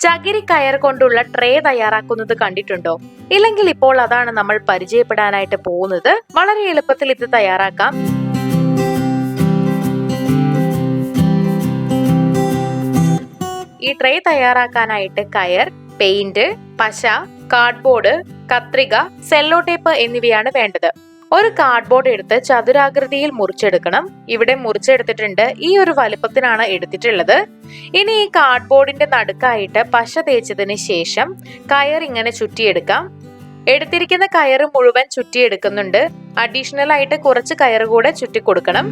ചകിരി കയർ കൊണ്ടുള്ള ട്രേ തയ്യാറാക്കുന്നത് കണ്ടിട്ടുണ്ടോ? ഇല്ലെങ്കിൽ ഇപ്പോൾ അതാണ് നമ്മൾ പരിചയപ്പെടാനായിട്ട് പോകുന്നത്. വളരെ എളുപ്പത്തിൽ ഇത് തയ്യാറാക്കാം. ഈ ട്രേ തയ്യാറാക്കാനായിട്ട് കയർ, പെയിന്റ്, പശ, കാർഡ്ബോർഡ്, കത്രിക, സെല്ലോ ടേപ്പ് എന്നിവയാണ് വേണ്ടത്. ഒരു കാർഡ്ബോർഡ് എടുത്ത് ചതുരാകൃതിയിൽ മുറിച്ചെടുക്കണം. ഇവിടെ മുറിച്ചെടുത്തിട്ടുണ്ട്. ഈ ഒരു വലുപ്പത്തിനാണ് എടുത്തിട്ടുള്ളത്. ഇനി ഈ കാർഡ്ബോർഡിന്റെ നടുക്കായിട്ട് പശ തേച്ചതിന് ശേഷം കയർ ഇങ്ങനെ ചുറ്റിയെടുക്കാം. എടുത്തിരിക്കുന്ന കയർ മുഴുവൻ ചുറ്റിയെടുക്കുന്നുണ്ട്. അഡീഷണൽ ആയിട്ട് കുറച്ച് കയർ കൂടെ ചുറ്റി കൊടുക്കണം.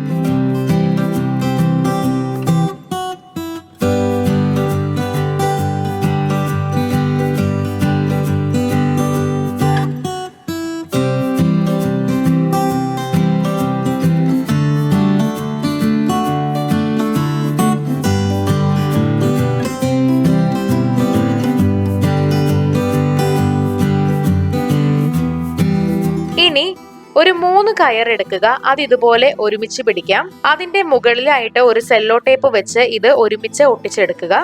ഇനി ഒരു 3 കയർ എടുക്കുക. അത് ഇതുപോലെ ഒരുമിച്ച് പിടിക്കാം. അതിന്റെ മുകളിലായിട്ട് ഒരു സെല്ലോ ടേപ്പ് വെച്ച് ഇത് ഒരുമിച്ച് ഒട്ടിച്ചെടുക്കുക.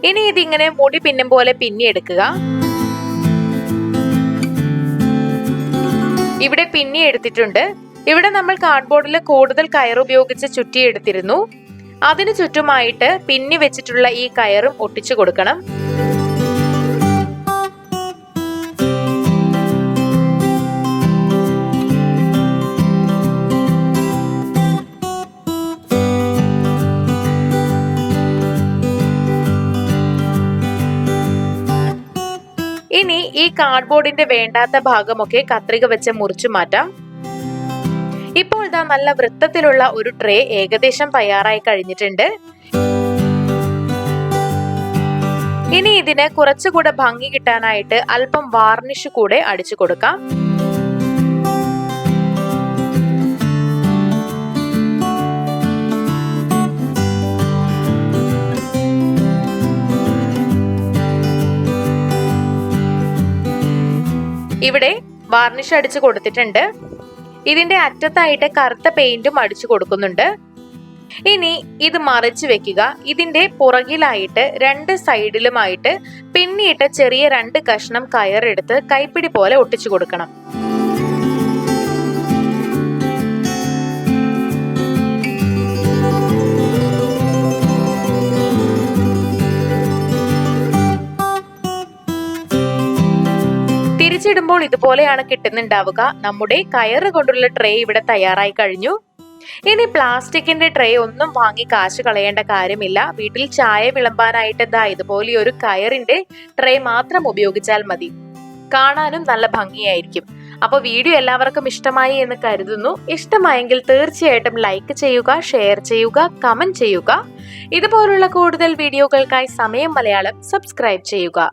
ഇനി ഇതിങ്ങനെ മുടി പിന്നും പോലെ പിന്നിയെടുക്കുക. ഇവിടെ പിന്നി എടുത്തിട്ടുണ്ട്. ഇവിടെ നമ്മൾ കാർഡ്ബോർഡിൽ കൂടുതൽ കയർ ഉപയോഗിച്ച് ചുറ്റിയെടുത്തിരുന്നു. അതിനു ചുറ്റുമായിട്ട് പിന്നി വെച്ചിട്ടുള്ള ഈ കയറും ഒട്ടിച്ചു കൊടുക്കണം. ഇനി ഈ കാർഡ്ബോർഡിന്റെ വേണ്ടാത്ത ഭാഗമൊക്കെ കത്രിക വെച്ച് മുറിച്ചു മാറ്റാം. ഇപ്പോൾ ഇതാ നല്ല വൃത്തത്തിലുള്ള ഒരു ട്രേ ഏകദേശം തയ്യാറായി കഴിഞ്ഞിട്ടുണ്ട്. ഇനി ഇതിന് കുറച്ചുകൂടെ ഭംഗി കിട്ടാനായിട്ട് അല്പം വാർണിഷ് കൂടെ അടിച്ചു കൊടുക്കാം. ഇവിടെ വാർണിഷ് അടിച്ചു കൊടുത്തിട്ടുണ്ട്. ഇതിന്റെ അറ്റത്തായിട്ട് കറുത്ത പെയിന്റും അടിച്ചു കൊടുക്കുന്നുണ്ട്. ഇനി ഇത് മറിച്ച് വെക്കുക. ഇതിന്റെ പുറകിലായിട്ട് 2 സൈഡിലുമായിട്ട് പിന്നിയിട്ട് ചെറിയ 2 കഷ്ണം കയറെടുത്ത് കൈപ്പിടി പോലെ ഒട്ടിച്ചു കൊടുക്കണം. തിരിച്ചിടുമ്പോൾ ഇതുപോലെയാണ് കിട്ടുന്നുണ്ടാവുക. നമ്മുടെ കയറ് കൊണ്ടുള്ള ട്രേ ഇവിടെ തയ്യാറായി കഴിഞ്ഞു. ഇനി പ്ലാസ്റ്റിക്കിന്റെ ട്രേ ഒന്നും വാങ്ങി കാശ് കളയേണ്ട കാര്യമില്ല. വീട്ടിൽ ചായ വിളമ്പാനായിട്ട് ഇതുപോലെ ഒരു കയറിന്റെ ട്രേ മാത്രം ഉപയോഗിച്ചാൽ മതി. കാണാനും നല്ല ഭംഗിയായിരിക്കും. അപ്പോൾ വീഡിയോ എല്ലാവർക്കും ഇഷ്ടമായി എന്ന് കരുതുന്നു. ഇഷ്ടമായെങ്കിൽ തീർച്ചയായിട്ടും ലൈക്ക് ചെയ്യുക, ഷെയർ ചെയ്യുക, കമന്റ് ചെയ്യുക. ഇതുപോലുള്ള കൂടുതൽ വീഡിയോകൾക്കായി സമയം മലയാളം സബ്സ്ക്രൈബ് ചെയ്യുക.